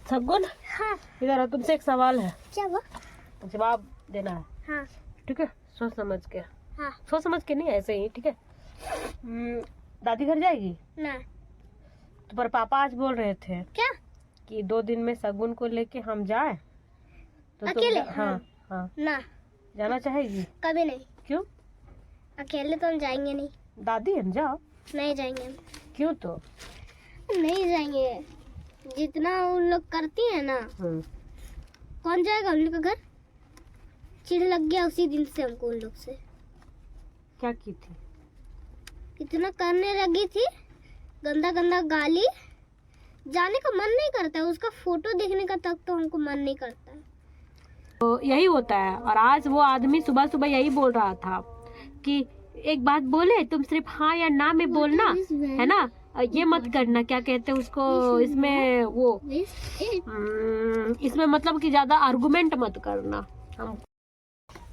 सगुन, हाँ। इधर आओ, तुमसे एक सवाल है, क्या हुआ? जवाब देना है। हाँ। ठीक है, सोच समझ के। हाँ। सोच समझ के नहीं, ऐसे ही। ठीक है। दादी घर जाएगी ना। तो पर पापा आज बोल रहे थे क्या? कि 2 दिन में सगुन को लेके हम जाए तो अकेले? हाँ हाँ, ना, जाना चाहेगी? कभी नहीं। क्यों? अकेले तो हम जाएंगे नहीं। दादी हम जाओ। नहीं जाएंगे हम। क्यों? तो नहीं जाएंगे, जितना उन लोग करती है ना। कौन जाएगा उन लोग का घर? चिढ़ लग गया उसी दिन से हमको उन लोग से। क्या की थी? इतना करने लगी थी, गंदा गंदा गाली। जाने का मन नहीं करता है, उसका फोटो देखने का तक तो हमको मन नहीं करता है। तो यही होता है। और आज वो आदमी सुबह सुबह यही बोल रहा था कि एक बात बोले, तुम सिर्फ हाँ या ना में बोलना, है ना, ये मत करना, क्या कहते हैं उसको, इसमें वो इसमें मतलब कि ज्यादा आर्गुमेंट मत करना। हम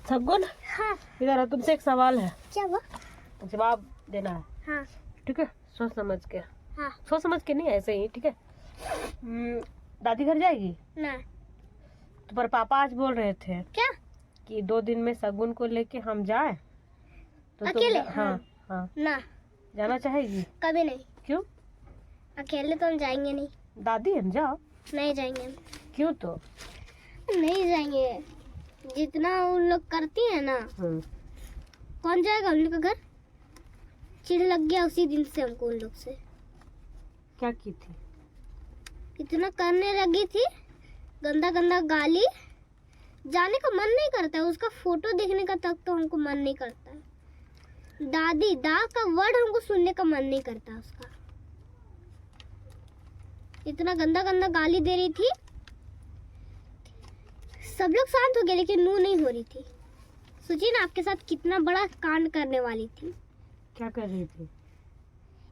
सगुन, हाँ। इधर आओ, तुमसे एक सवाल है, क्या हुआ? जवाब देना है। हाँ। ठीक है, सोच समझ के। हाँ। सोच समझ के नहीं, ऐसे ही। ठीक है। दादी घर जाएगी ना। तो पर पापा आज बोल रहे थे क्या? कि 2 दिन में सगुन को लेके हम जाए तो अकेले? हाँ हाँ, ना, जाना चाहेगी? कभी नहीं। क्यों? अकेले तो हम जाएंगे नहीं। दादी हम जाओ। नहीं जाएंगे हम। क्यों? तो नहीं जाएंगे, जितना उन लोग करती है ना। कौन जाएगा उन लोग का घर? चिढ़ लग गया उसी दिन से हमको उन लोग से। क्या की थी? इतना करने लगी थी, गंदा गंदा गाली। जाने का मन नहीं करता है, उसका फोटो देखने का तक तो हमको मन नहीं करता है। दादी दा का वर्ड हमको सुनने का मन नहीं करता उसका। इतना गंदा गंदा गाली दे रही थी, सब लोग शांत हो गए, लेकिन नू नहीं हो रही थी। सोचिए ना, आपके साथ कितना बड़ा कांड करने वाली थी। क्या कर रही थी?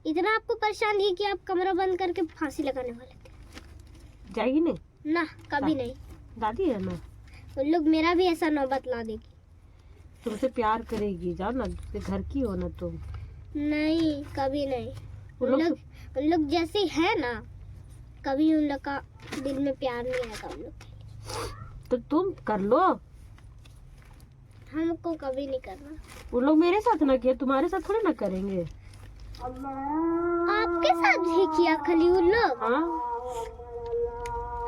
इतना आपको परेशान की कि आप कमरा बंद करके फांसी लगाने वाले थे। जाएगी नहीं? ना, कभी नहीं। दादी है ना, उन लोग मेरा भी ऐसा नौबत ला देगी। तुमसे प्यार करेगी, जाओ ना, दूसरे घर की हो ना तुम। नहीं, कभी नहीं। उन लोग जैसे है ना, कभी उन लोग का दिल में प्यार नहीं आएगा उन लोग। तो तुम कर लो। हमको कभी नहीं करना। उन लोग मेरे साथ ना किया, तुम्हारे साथ थोड़ी ना करेंगे। आपके साथ भी किया खाली उन लोग। हाँ,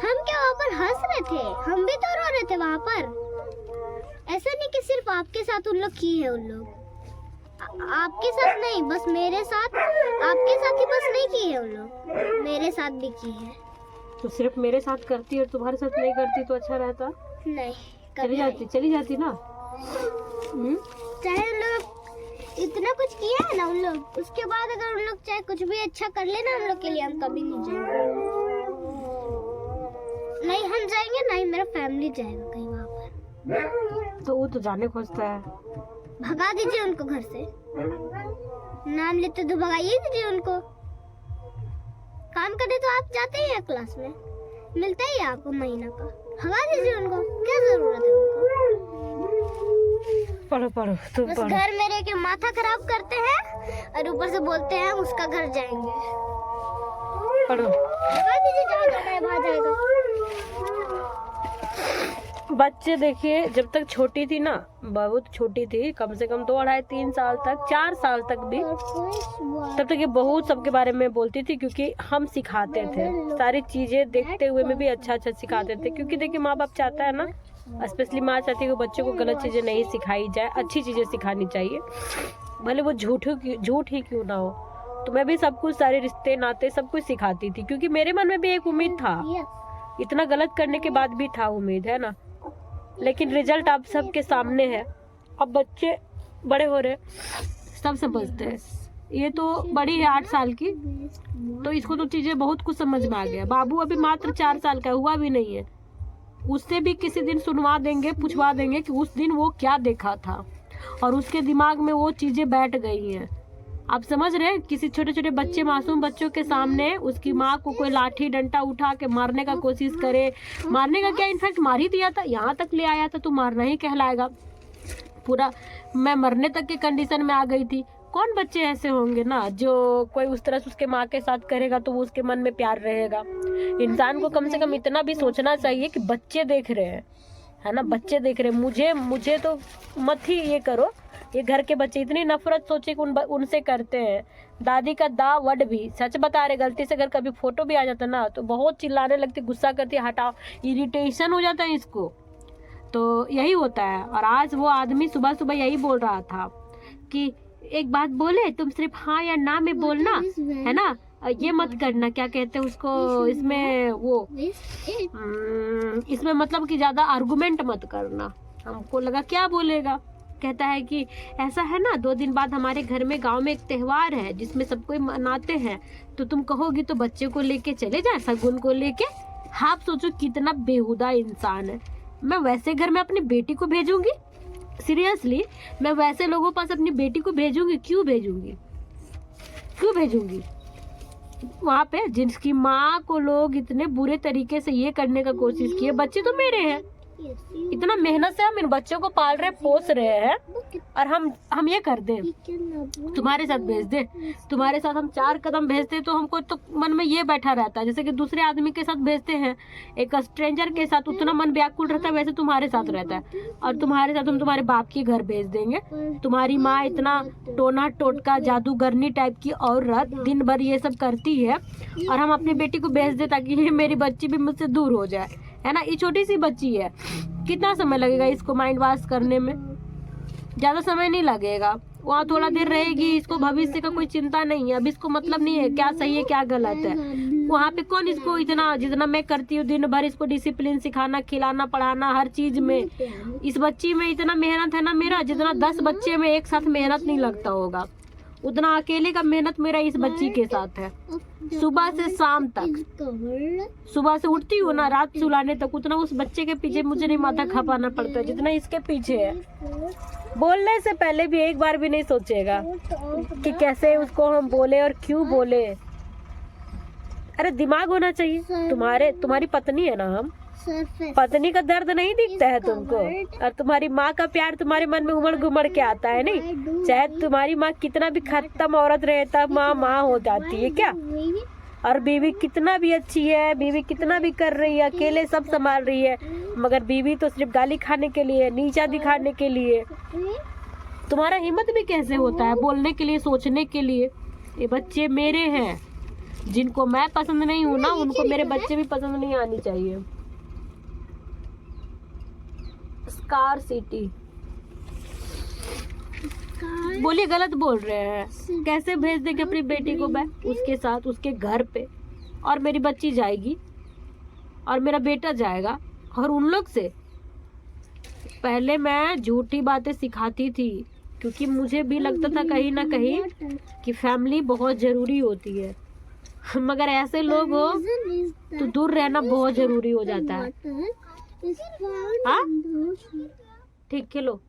हम क्या वहाँ पर हंस रहे थे? हम भी तो रो रहे थे वहाँ पर। ऐसा नहीं कि सिर्फ आपके साथ उन लोग की है। उन लोग आपके साथ नहीं, बस मेरे साथ, आपके साथ ही बस नहीं की है उन लोग, मेरे साथ भी की है। तो सिर्फ मेरे साथ करती और तुम्हारे साथ नहीं करती तो अच्छा रहता। नहीं, चली जाती ना। चाहे उन लोग इतना कुछ किया है ना उन लोग, उसके बाद अगर उन लोग चाहे कुछ भी अच्छा कर लेना उन लोग के लिए, हम कभी नहीं जाएंगे। नहीं हम जाएंगे, नहीं मेरा फैमिली जाएगा कहीं वहाँ पर। तो वो तो जाने खोजता है। भगा दीजिए उनको घर से। नाम लेते तो भगाइए दीजिए उनको। काम करे तो आप जाते ही हैं क्लास में, मिलता ही है आपको महीना का। भगा दीजिए उनको, क्या जरूरत है उनको। पढ़ो तुम बस पढ़ो। घर में रह के माथा खराब करते हैं और ऊपर से बोलते हैं उसका घर जाएंगे। पढ़ो। भगा दीजिए, जहाँ जाना है वहाँ जाएगा। बच्चे देखिए, जब तक छोटी थी ना, बहुत छोटी थी, कम से कम 2, 2.5, 3 साल तक, 4 साल तक भी, तब तक ये बहुत सबके बारे में बोलती थी, क्योंकि हम सिखाते थे सारी चीजें, देखते हुए में भी अच्छा सिखाते थे। क्योंकि देखिए माँ बाप चाहता है ना, स्पेशली माँ चाहती है कि बच्चों को गलत चीजें नहीं सिखाई जाए, अच्छी चीजें सिखानी चाहिए, भले वो झूठ ही क्यों ना हो। तो मैं भी सब कुछ, सारे रिश्ते नाते सब कुछ सिखाती थी, क्योंकि मेरे मन में भी एक उम्मीद था, इतना गलत करने के बाद भी था उम्मीद, है ना। लेकिन रिजल्ट आप सबके सामने है। अब बच्चे बड़े हो रहे, सब समझते हैं। ये तो बड़ी है 8 साल की, तो इसको तो चीजें बहुत कुछ समझ में आ गया। बाबू अभी मात्र 4 साल का हुआ भी नहीं है। उससे भी किसी दिन सुनवा देंगे, पूछवा देंगे कि उस दिन वो क्या देखा था, और उसके दिमाग में वो चीजें बैठ गई हैं। आप समझ रहे हैं, किसी छोटे छोटे बच्चे, मासूम बच्चों के सामने उसकी माँ को कोई लाठी डंडा उठा के मारने का कोशिश करे, मारने का क्या, इनफैक्ट मार ही दिया था, यहाँ तक ले आया था, तो मारना ही कहलाएगा। पूरा मैं मरने तक के कंडीशन में आ गई थी। कौन बच्चे ऐसे होंगे ना जो कोई उस तरह से उसके माँ के साथ करेगा तो वो उसके मन में प्यार रहेगा। इंसान को कम से कम इतना भी सोचना चाहिए कि बच्चे देख रहे हैं, है ना, बच्चे देख रहे हैं, मुझे तो मत ही ये करो। ये घर के बच्चे इतनी नफरत सोचे कि उनसे करते हैं। दादी का दा वर्ड भी सच बता रहे, गलती से अगर कभी फोटो भी आ जाता ना तो बहुत चिल्लाने लगती, गुस्सा करती, हटाओ, इरिटेशन हो जाता है इसको। तो यही होता है। और आज वो आदमी सुबह सुबह यही बोल रहा था कि एक बात बोले, तुम सिर्फ हाँ या ना में बोलना, है ना, ये मत करना, क्या कहते हैं उसको, इसमें मतलब कि ज्यादा आर्गुमेंट मत करना। हमको लगा क्या बोलेगा, कहता है कि ऐसा है ना, 2 दिन बाद हमारे घर में गांव में एक त्योहार है जिसमें सब कोई मनाते हैं, तो तुम कहोगी तो बच्चे को लेके चले जाए, शगुन को लेके। आप सोचो कितना बेहुदा इंसान है। मैं वैसे घर में अपनी बेटी को भेजूंगी? सीरियसली, मैं वैसे लोगों के पास अपनी बेटी को भेजूंगी? क्यों भेजूंगी वहां पे जिसकी माँ को लोग इतने बुरे तरीके से ये करने का कोशिश किए। बच्चे तो मेरे हैं, इतना मेहनत से हम इन बच्चों को पाल रहे, पोस रहे हैं, और हम ये कर दें, तुम्हारे साथ भेज दे, तुम्हारे साथ हम 4 कदम भेजते तो हमको तो मन में ये बैठा रहता है जैसे कि दूसरे आदमी के साथ भेजते हैं, एक स्ट्रेंजर के साथ उतना मन व्याकुल रहता है, वैसे तुम्हारे साथ रहता है। और तुम्हारे साथ हम तुम्हारे बाप के घर भेज देंगे। तुम्हारी माँ इतना टोना टोटका जादूगरनी टाइप की औरत दिन भर ये सब करती है, और हम अपनी बेटी को भेज दे ताकि ये मेरी बच्ची भी मुझसे दूर हो जाए, है ना। ये छोटी सी बच्ची है, कितना समय लगेगा इसको माइंड वॉश करने में? ज्यादा समय नहीं लगेगा, वहाँ थोड़ा देर रहेगी, इसको भविष्य का कोई चिंता नहीं है। अब इसको मतलब नहीं है क्या सही है क्या गलत है। वहाँ पे कौन इसको इतना, जितना मैं करती हूँ दिन भर इसको डिसिप्लिन सिखाना, खिलाना, पढ़ाना, हर चीज में, इस बच्ची में इतना मेहनत है ना मेरा, जितना 10 बच्चे में एक साथ मेहनत नहीं लगता होगा, उतना अकेले का मेहनत मेरा इस बच्ची के साथ है। सुबह से शाम तक, सुबह से उठती हूँ ना रात सुलाने तक, उतना उस बच्चे के पीछे मुझे नहीं माथा खपाना पड़ता जितना इसके पीछे है। बोलने से पहले भी एक बार भी नहीं सोचेगा कि कैसे उसको हम बोले और क्यों बोले। अरे दिमाग होना चाहिए। तुम्हारी पत्नी है ना, हम पत्नी का दर्द नहीं दिखता है तुमको? और तुम्हारी माँ का प्यार तुम्हारे मन में उमड़ घुमड़ के आता है नहीं? चाहे तुम्हारी माँ कितना भी खत्म औरत रहे, तब माँ हो जाती है क्या? और बीवी कितना भी अच्छी है, बीवी कितना भी कर रही है, अकेले सब संभाल रही है, मगर बीवी तो सिर्फ गाली खाने के लिए, नीचा दिखाने के लिए। तुम्हारा हिम्मत भी कैसे होता है बोलने के लिए, सोचने के लिए? ये बच्चे मेरे हैं, जिनको मैं पसंद नहीं हूँ ना, उनको मेरे बच्चे भी पसंद नहीं आनी चाहिए। स्कार सिटी बोलिए, गलत बोल रहे हैं। कैसे भेज देंगे अपनी बेटी को मैं उसके साथ, उसके घर पे, और मेरी बच्ची जाएगी और मेरा बेटा जाएगा। और उन लोग से पहले मैं झूठी बातें सिखाती थी, क्योंकि मुझे भी लगता था कहीं ना कहीं कि फैमिली बहुत जरूरी होती है, मगर ऐसे लोग हो तो दूर रहना बहुत जरूरी हो जाता है। हाँ ठीक, खेलो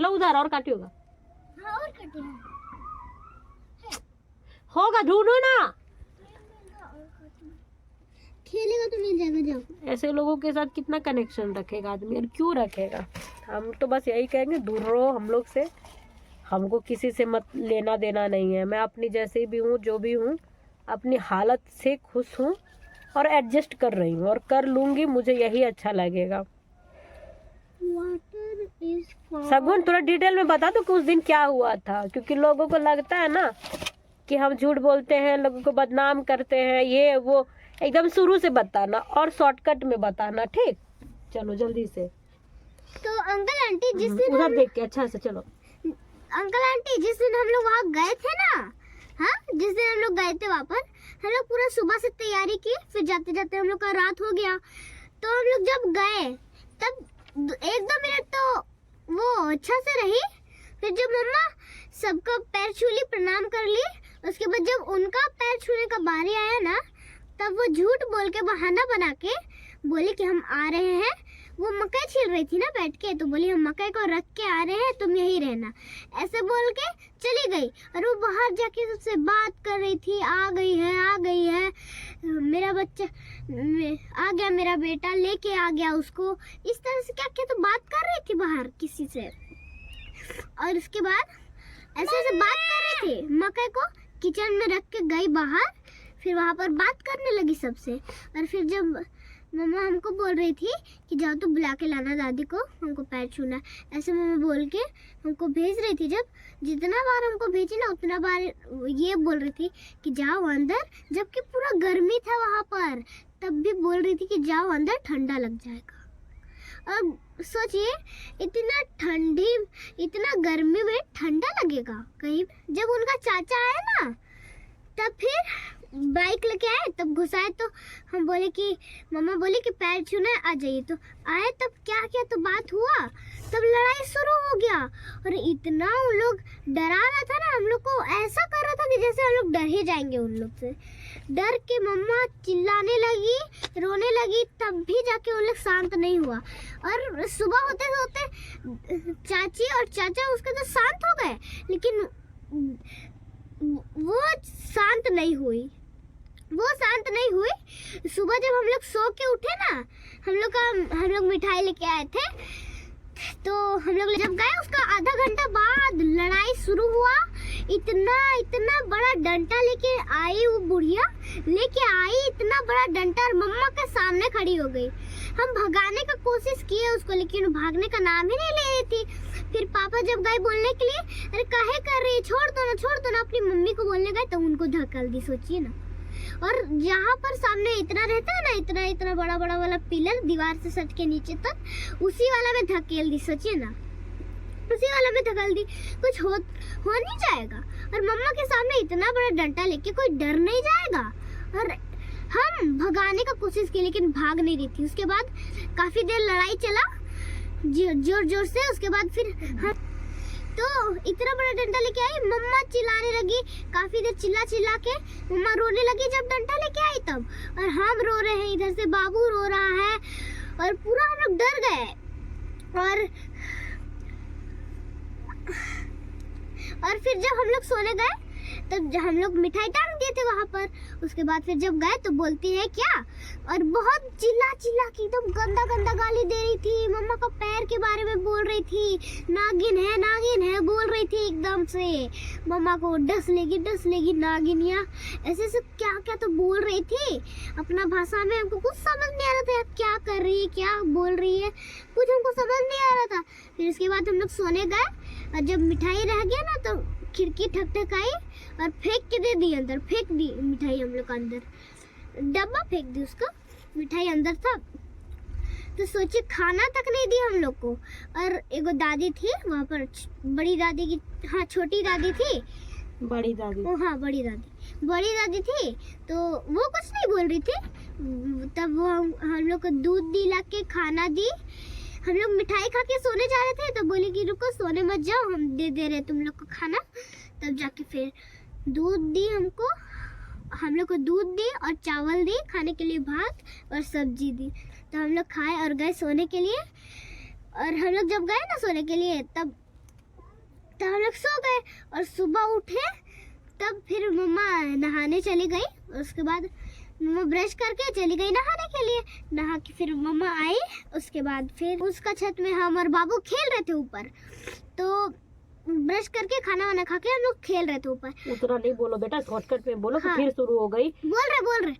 उधर, और काटी होगा ढूंढो ना, खेलेगा तो नहीं जाएगा। जाओ, ऐसे लोगों के साथ कितना कनेक्शन रखेगा आदमी, और क्यों रखेगा? हम तो बस यही कहेंगे, दूर रहो हम लोग से। हमको किसी से मत लेना देना नहीं है। मैं अपनी जैसे भी हूँ, जो भी हूँ, अपनी हालत से खुश हूँ और एडजस्ट कर रही हूँ, और कर लूंगी, मुझे यही अच्छा लगेगा। सगुन थोड़ा डिटेल में बता दो कि उस दिन क्या हुआ था, क्योंकि लोगों को लगता है ना कि हम झूठ बोलते हैं, लोगों को बदनाम करते हैं, ये वो। एकदम शुरू से बताना और शॉर्टकट में बताना, ठीक? चलो जल्दी से। तो अंकल आंटी जिस दिन उधर देख के अच्छा से चलो। अंकल आंटी जिस दिन हम लोग वहाँ गए थे ना, हाँ जिस दिन हम लोग गए थे वापस, हम लोग पूरा सुबह से तैयारी की, फिर जाते जाते हम लोग का रात हो गया। तो हम लोग जब गए तब 1-2 मिनट तो वो अच्छा से रही, फिर जब मम्मा सबका पैर छू ली, प्रणाम कर ली, उसके बाद जब उनका पैर छूने का बारी आया ना, तब वो झूठ बोल के, बहाना बना के बोली कि हम आ रहे हैं। वो मकई छील रही थी ना बैठ के, तो बोली हम मकई को रख के आ रहे हैं, तुम यही रहना, ऐसे बोल के चली गई। और वो बाहर जाके सबसे बात कर रही थी, आ गई है मेरा बच्चा, आ गया मेरा बेटा, लेके आ गया उसको, इस तरह से क्या क्या तो बात कर रही थी बाहर किसी से। और उसके बाद ऐसे ऐसे बात कर रहे थे। मकई को किचन में रख के गई बाहर, फिर वहाँ पर बात करने लगी सबसे। और फिर जब मम्मा हमको बोल रही थी कि जाओ तो बुला के लाना दादी को, हमको पैर छूना, ऐसे मम्मा बोल के हमको भेज रही थी। जब जितना बार हमको भेजी ना उतना बार ये बोल रही थी कि जाओ अंदर, जबकि पूरा गर्मी था वहाँ पर, तब भी बोल रही थी कि जाओ अंदर, ठंडा लग जाएगा। अब सोचिए, इतना गर्मी में ठंडा लगेगा कहीं। जब उनका चाचा आया ना, तब फिर बाइक लेके आए, तब घुसाए तो हम बोले कि मम्मा बोली कि पैर छूना है, आ जाइए। तो आए, तब क्या किया तो बात हुआ, तब लड़ाई शुरू हो गया। और इतना उन लोग डरा रहा था ना हम लोग को, ऐसा कर रहा था कि जैसे हम लोग डर ही जाएंगे उन लोग से। डर के मम्मा चिल्लाने लगी, रोने लगी, तब भी जाके उन लोग शांत नहीं हुआ। और सुबह होते होते चाची और चाचा उसके तो शांत हो गए, लेकिन वो शांत नहीं हुई। सुबह जब हम लोग सो के उठे ना, हम लोग मिठाई लेके आए थे, तो हम लोग जब गए उसका आधा घंटा बाद लड़ाई शुरू हुआ। इतना बड़ा डंडा लेके आई वो बुढ़िया, इतना बड़ा डंडा, और मम्मा के सामने खड़ी हो गई। हम भगाने का कोशिश किए उसको, लेकिन भागने का नाम ही नहीं ले रही थी। फिर पापा जब गए बोलने के लिए, अरे काहे कर रही है, छोड़ दो ना, अपनी मम्मी को बोलने गए तो उनको धकेल दी। सोचिए ना। और जहाँ पर सामने इतना रहता है ना, इतना बड़ा वाला पिलर दीवार से सट के नीचे तक, उसी वाला में धकेल दी। सोचिए ना, उसी वाला में धकेल दी। कुछ हो नहीं जाएगा। और मम्मा के सामने इतना बड़ा डंडा लेके कोई डर नहीं जाएगा। और हम भगाने का कोशिश की, लेकिन भाग नहीं रही थी। उसके बाद काफी देर लड़ाई चला जोर से। उसके बाद फिर तो इतना बड़ा डंडा लेके आई, मम्मा चिल्लाने लगी, काफी देर चिल्ला के मम्मा रोने लगी जब डंडा लेके आई तब। और हम रो रहे हैं, इधर से बाबू रो रहा है, और पूरा हम लोग डर गए। और फिर जब हम लोग सोने गए, तब हम लोग मिठाई टांग दिए थे वहाँ पर। उसके बाद फिर जब गए तो बोलती है क्या, और बहुत चिल्ला के एकदम गंदा गाली दे रही थी। मम्मा का पैर के बारे में बोल रही थी, नागिन है बोल रही थी एकदम से। मम्मा को डस लेगी नागिनिया, ऐसे क्या तो बोल रही थी अपना भाषा में। हमको कुछ समझ नहीं आ रहा था क्या कर रही है, क्या बोल रही है, कुछ हमको समझ नहीं आ रहा था। फिर उसके बाद हम लोग सोने गए, और जब मिठाई रह गया ना तो खिड़की ठक आई और फेंक के दे दी अंदर, फेंक दी मिठाई हम लोग अंदर, डब्बा फेंक दी उसका, मिठाई अंदर था। तो सोचिए, खाना तक नहीं दी हम लोग को। और एगो दादी थी वहाँ पर, बड़ी दादी की, हाँ छोटी दादी थी, बड़ी दादी, हाँ बड़ी दादी थी। तो वो कुछ नहीं बोल रही थी। तब वो हम लोग को दूध दिला के खाना दी। हम लोग मिठाई खा के सोने जा रहे थे, तो बोली कि रुको सोने मत जाओ, हम दे रहे तुम लोग को खाना। तब जाके फिर दूध दी हमको, हम लोग को दूध दी और चावल दी खाने के लिए, भात और सब्जी दी। तो हम लोग खाए और गए सोने के लिए। और हम लोग जब गए ना सोने के लिए, तब हम लोग सो गए। और सुबह उठे तब फिर मम्मा नहाने चली गई। और उसके बाद मम्मा ब्रश करके चली गई नहाने के लिए। नहा के फिर मम्मा आई। उसके बाद फिर उसका छत में हम और बाबू खेल रहे थे ऊपर। तो ब्रश करके खाना वाना खा के हम लोग खेल रहे थे ऊपर। उतना नहीं बोलो बेटा, शॉर्टकट में बोलो। हाँ। तो फिर शुरू हो गई। बोल रहे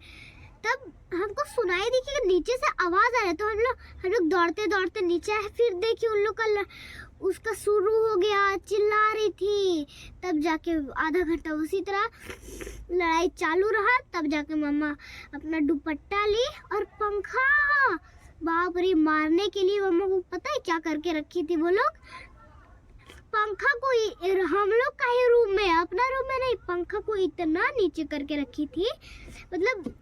तब हमको सुनाई दी कि नीचे से आवाज आ रही। तो हम लोग दौड़ते नीचे आए। फिर देखिए उन लोग का उसका शुरू हो गया, चिल्ला रही थी। तब जाके आधा घंटा उसी तरह लड़ाई चालू रहा। तब जाके मम्मा अपना दुपट्टा ली और पंखा, बाप रे, मारने के लिए मम्मा को पता है क्या करके रखी थी वो लोग। पंखा को हम लोग का ही रूम में, अपना रूम में नहीं, पंखा को इतना नीचे करके रखी थी, मतलब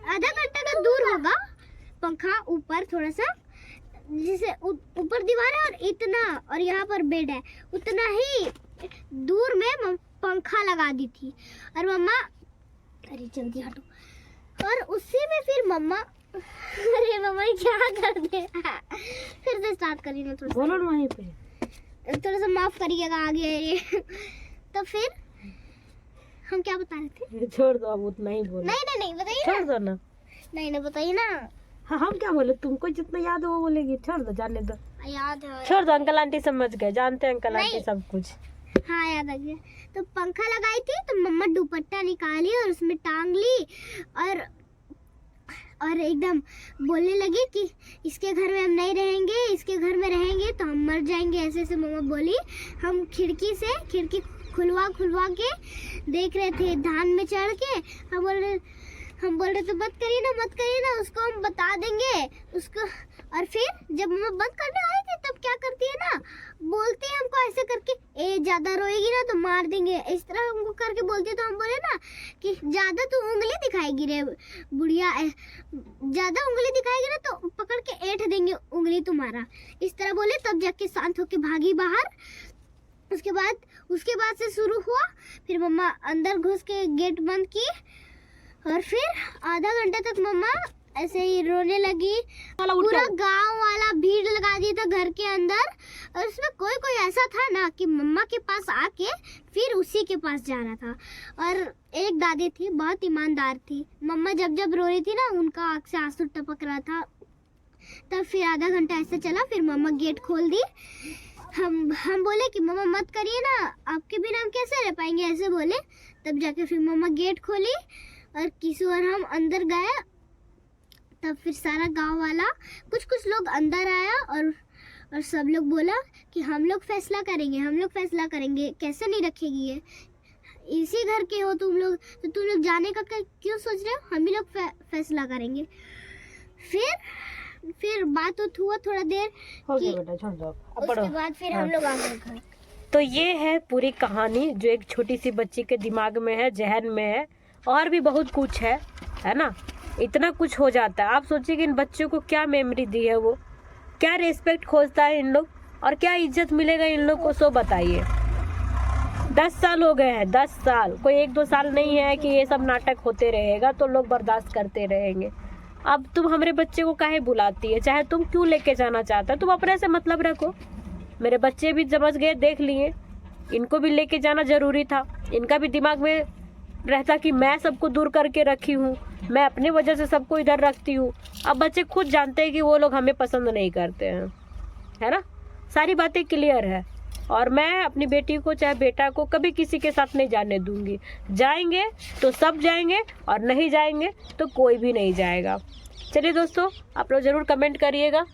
आधा घंटा का दूर होगा पंखा, ऊपर थोड़ा सा, जैसे ऊपर दीवार है और इतना, और यहाँ पर बेड है, उतना ही दूर में पंखा लगा दी थी। और मम्मा, अरे जल्दी हटो। और उसी में फिर मम्मा, अरे मम्मा क्या कर दे, फिर से स्टार्ट करी ना, थोड़ा बोलो ना वहीं पे, थोड़ा सा माफ करिएगा आगे। तो फिर हम क्या बता रहे थे? छोड़ दो, अब उतना ही बोलो। नहीं बताइए छोड़ दो ना। नहीं बताइए ना। हाँ, हम क्या बोले, तुमको जितना याद हो वो बोलेगी। छोड़ दो, जाने दो, याद है। छोड़ दो। अंकल आंटी समझ गए, जानते हैं अंकल नहीं। आंटी सब कुछ। हाँ याद आ गया। तो पंखा लगाई थी तो मम्मा दुपट्टा निकाली और उसमें टांग ली और एकदम बोलने लगी कि इसके घर में हम नहीं रहेंगे, इसके घर में रहेंगे तो हम मर जाएंगे, ऐसे ऐसे मम्मा बोली। हम खिड़की खुलवा के देख रहे थे, धान में चढ़ के हम बोल रहे थे मत करिए ना, उसको हम बता देंगे उसको। और फिर जब मम्मा बंद करने आई थी तब क्या करती है ना, बोलती है हमको ऐसे करके, ए ज्यादा रोएगी ना तो मार देंगे, इस तरह हमको करके बोलती है। तो हम बोले ना कि ज्यादा तू उंगली दिखाएगी रे बुढ़िया, ज्यादा उंगली दिखाएगी ना तो पकड़ के ऐंठ देंगे उंगली तुम्हारा, इस तरह बोले। तब जाके शांत होके भागी बाहर। उसके बाद से शुरू हुआ। फिर मम्मा अंदर घुस के गेट बंद की और फिर आधा घंटे तक मम्मा ऐसे ही रोने लगी। पूरा गांव वाला भीड़ लगा दिया था घर के अंदर और उसमें कोई ऐसा था ना कि मम्मा के पास आके फिर उसी के पास जा रहा था। और एक दादी थी, बहुत ईमानदार थी। मम्मा जब रो रही थी ना, उनका आँख से आंसू टपक रहा था। तब फिर आधा घंटा ऐसे चला, फिर मम्मा गेट खोल दी। हम बोले कि मम्मा मत करिए ना, आपके बिना हम कैसे रह पाएंगे, ऐसे बोले। तब जाके फिर मम्मा गेट खोली और किशु और हम अंदर गए। तब फिर सारा गांव वाला कुछ लोग अंदर आया और सब लोग बोला कि हम लोग फैसला करेंगे, कैसे नहीं रखेगी ये, इसी घर के हो तुम लोग, तो तुम लोग जाने का क्यों सोच रहे हो, हम ही लोग फैसला करेंगे। फिर बात हुआ थोड़ा देर, हो गया बेटा, छोड़ दो। उसके बाद फिर हम लोग आ गए घर। तो ये है पूरी कहानी जो एक छोटी सी बच्ची के दिमाग में है, जहन में है। और भी बहुत कुछ है ना, इतना कुछ हो जाता है। आप सोचिए कि इन बच्चों को क्या मेमोरी दी है, वो क्या रेस्पेक्ट खोजता है इन लोग, और क्या इज्जत मिलेगा इन लोग को, सो बताइए। 10 साल हो गए हैं, 10 साल, कोई 1-2 साल नहीं है कि ये सब नाटक होते रहेगा तो लोग बर्दाश्त करते रहेंगे। अब तुम हमारे बच्चे को काहे बुलाती है, चाहे तुम क्यों लेके जाना चाहता है, तुम अपने से मतलब रखो। मेरे बच्चे भी समझ गए, देख लिए, इनको भी लेके जाना जरूरी था। इनका भी दिमाग में रहता कि मैं सबको दूर करके रखी हूँ, मैं अपनी वजह से सबको इधर रखती हूँ। अब बच्चे खुद जानते हैं कि वो लोग हमें पसंद नहीं करते हैं, है ना, सारी बातें क्लियर है। और मैं अपनी बेटी को चाहे बेटा को कभी किसी के साथ नहीं जाने दूंगी। जाएंगे तो सब जाएंगे और नहीं जाएंगे तो कोई भी नहीं जाएगा। चलिए दोस्तों, आप लोग ज़रूर कमेंट करिएगा।